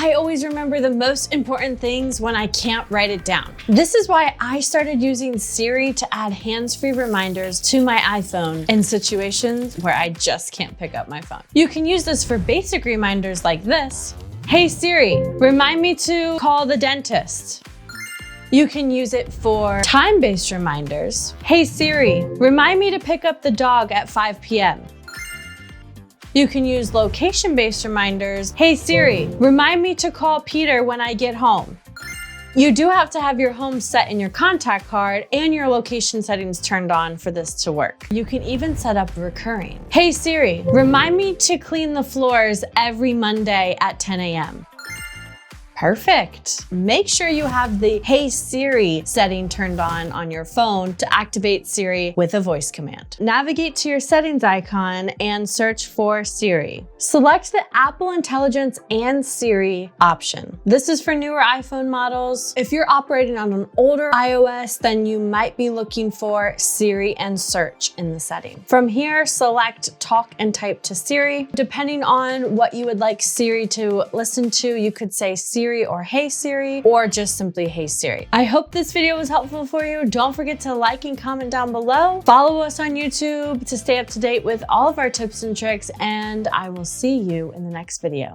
I always remember the most important things when I can't write it down. This is why I started using Siri to add hands-free reminders to my iPhone in situations where I just can't pick up my phone. You can use this for basic reminders like this. Hey Siri, remind me to call the dentist. You can use it for time-based reminders. Hey Siri, remind me to pick up the dog at 5 p.m. You can use location-based reminders. Hey Siri, remind me to call Peter when I get home. You do have to have your home set in your contact card and your location settings turned on for this to work. You can even set up recurring. Hey Siri, remind me to clean the floors every Monday at 10 a.m. Perfect. Make sure you have the Hey Siri setting turned on your phone to activate Siri with a voice command. Navigate to your settings icon and search for Siri. Select the Apple Intelligence and Siri option. This is for newer iPhone models. If you're operating on an older iOS, then you might be looking for Siri and search in the setting. From here, select Talk and Type to Siri. Depending on what you would like Siri to listen to, you could say Siri or Hey Siri, or just simply Hey Siri. I hope this video was helpful for you. Don't forget to like and comment down below. Follow us on YouTube to stay up to date with all of our tips and tricks, and I will see you in the next video.